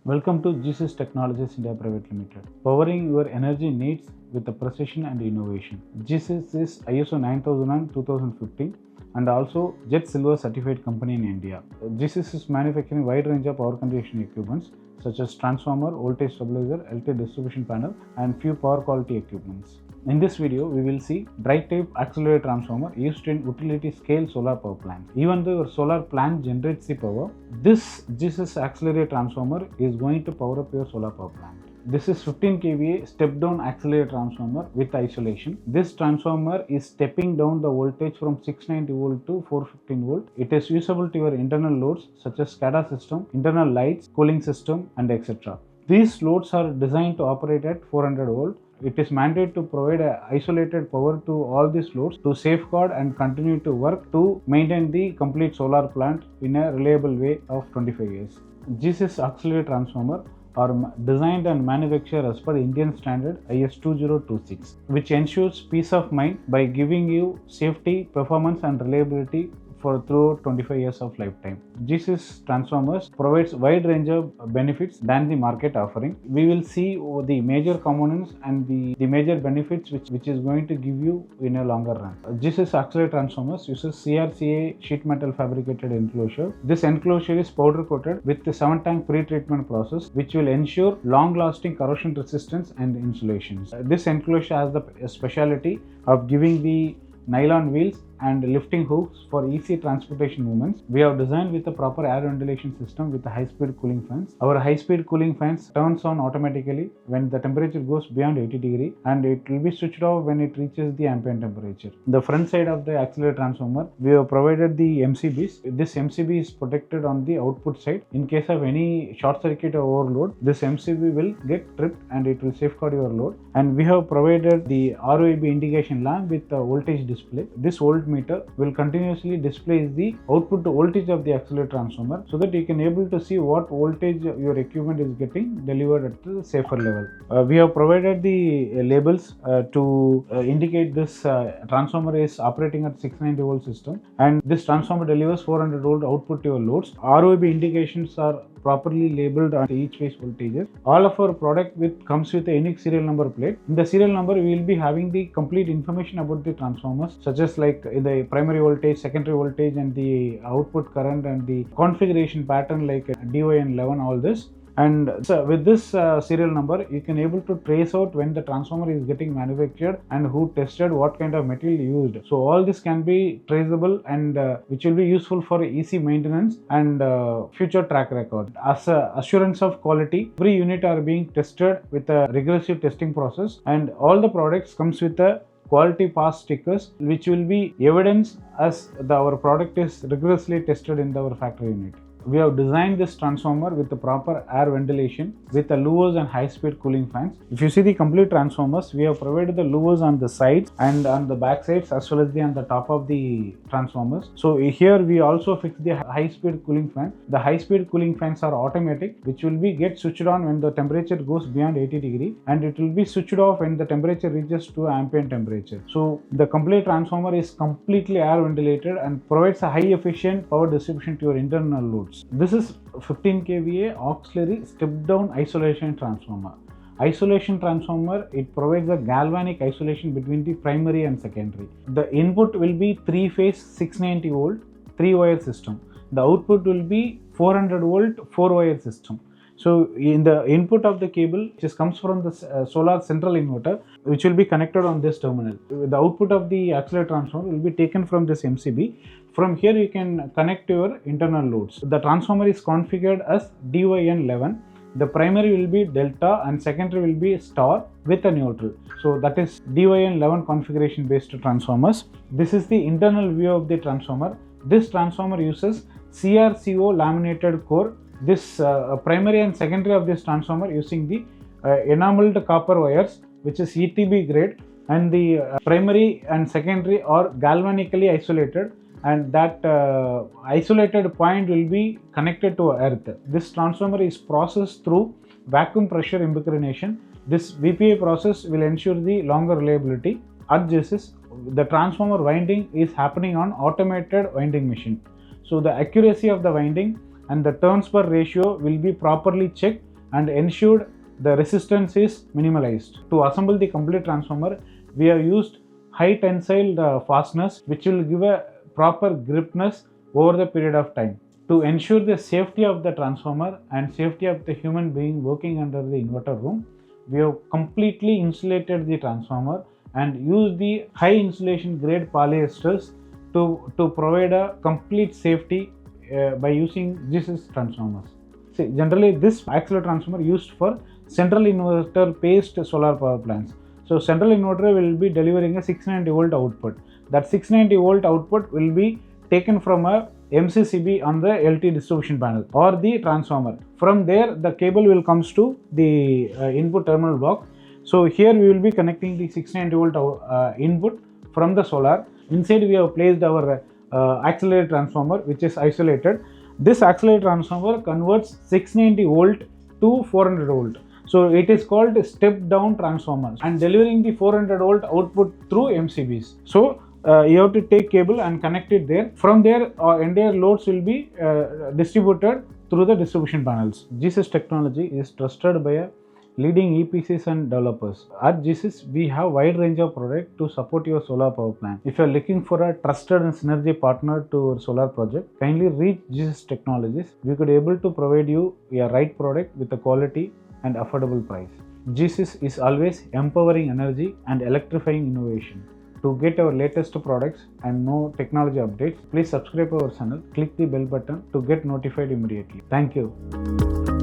Welcome to GSys Technologies India Private Limited, powering your energy needs with the precision and innovation. GSys is ISO 9001 2015 and also Jet Silver certified company in India. GSys is manufacturing wide range of power conditioning equipments such as transformer, voltage stabilizer, LT distribution panel, and few power quality equipments. In this video, we will see dry type accelerated transformer used in utility scale solar power plants. Even though your solar plant generates the power, this GSys accelerated transformer is going to power up your solar power plant. This is 15 kVA step down accelerated transformer with isolation. This transformer is stepping down the voltage from 690 volt to 415 volt. It is usable to your internal loads such as SCADA system, internal lights, cooling system, and etc. These loads are designed to operate at 400 volt. It is mandated to provide isolated power to all these loads to safeguard and continue to work to maintain the complete solar plant in a reliable way of 25 years. GSys accelerated transformer are designed and manufactured as per the Indian standard IS 2026, which ensures peace of mind by giving you safety, performance, and reliability for throughout 25 years of lifetime. GSys transformers provides wide range of benefits than the market offering. We will see the major components and the major benefits which is going to give you in a longer run. GSys accelerated transformers uses CRCA sheet metal fabricated enclosure. This enclosure is powder coated with the 7-tank pre-treatment process which will ensure long-lasting corrosion resistance and insulation. This enclosure has the speciality of giving the nylon wheels and lifting hooks for easy transportation movements. We have designed with a proper air ventilation system with a high-speed cooling fans. Our high-speed cooling fans turns on automatically when the temperature goes beyond 80 degree and it will be switched off when it reaches the ambient temperature. The front side of the accelerator transformer, we have provided the MCBs. This MCB is protected on the output side. In case of any short circuit or overload, this MCB will get tripped and it will safeguard your load. And we have provided the ROIB indication lamp with a voltage display. This voltmeter will continuously display the output voltage of the accelerator transformer so that you can able to see what voltage your equipment is getting delivered at the safer level. We have provided the labels to indicate this transformer is operating at 690 volt system and this transformer delivers 400 volt output to your loads. ROIB indications are properly labeled on each phase voltages. All of our product comes with a unique serial number plate. In the serial number, we will be having the complete information about the transformers, such as like the primary voltage, secondary voltage, and the output current and the configuration pattern like DYN11, all this. And so with this serial number, you can able to trace out when the transformer is getting manufactured and who tested what kind of material used. So all this can be traceable and which will be useful for easy maintenance and future track record. As assurance of quality, every unit are being tested with a rigorous testing process and all the products comes with a quality pass stickers which will be evidence as our product is rigorously tested in our factory unit. We have designed this transformer with the proper air ventilation with the louvers and high-speed cooling fans. If you see the complete transformers, we have provided the louvers on the sides and on the back sides as well as on the top of the transformers. So here we also fix the high-speed cooling fan. The high-speed cooling fans are automatic, which will be get switched on when the temperature goes beyond 80 degree and it will be switched off when the temperature reaches to ambient temperature. So the complete transformer is completely air ventilated and provides a high efficient power distribution to your internal loads. This is 15 kVA auxiliary step-down isolation transformer. Isolation transformer, it provides a galvanic isolation between the primary and secondary. The input will be 3-phase 690 volt 3-wire system. The output will be 400 volt 4-wire system. So in the input of the cable, which comes from the solar central inverter, which will be connected on this terminal. The output of the accelerator transformer will be taken from this MCB. From here you can connect your internal loads. The transformer is configured as DYN11. The primary will be delta and secondary will be star with a neutral. So that is DYN11 configuration based transformers. This is the internal view of the transformer. This transformer uses CRCO laminated core. This primary and secondary of this transformer using the enameled copper wires which is ETB grade, and the primary and secondary are galvanically isolated and that isolated point will be connected to earth. This transformer is processed through vacuum pressure impregnation. This VPA process will ensure the longer reliability. At GSys, the transformer winding is happening on automated winding machine. So the accuracy of the winding and the turns per ratio will be properly checked and ensured the resistance is minimalized. To assemble the complete transformer, we have used high tensile fasteners which will give a proper gripness over the period of time. To ensure the safety of the transformer and safety of the human being working under the inverter room, we have completely insulated the transformer and used the high insulation grade polyesters to provide a complete safety by using GSys transformers. See, generally this accelerator transformer used for central inverter based solar power plants. So central inverter will be delivering a 690 volt output. That 690 volt output will be taken from a MCCB on the LT distribution panel or the transformer. From there the cable will comes to the input terminal block. So here we will be connecting the 690 volt input from the solar. Inside we have placed our accelerator transformer which is isolated. This accelerator transformer converts 690 volt to 400 volt. So it is called step down transformer and delivering the 400 volt output through MCBs. So you have to take cable and connect it there. From there entire loads will be distributed through the distribution panels. GSys technology is trusted by a leading EPCs and developers. At GSys, we have wide range of products to support your solar power plant. If you are looking for a trusted and synergy partner to your solar project, kindly reach GSys Technologies. We could able to provide you a right product with a quality and affordable price. GSys is always empowering energy and electrifying innovation. To get our latest products and know technology updates, please subscribe our channel, click the bell button to get notified immediately. Thank you.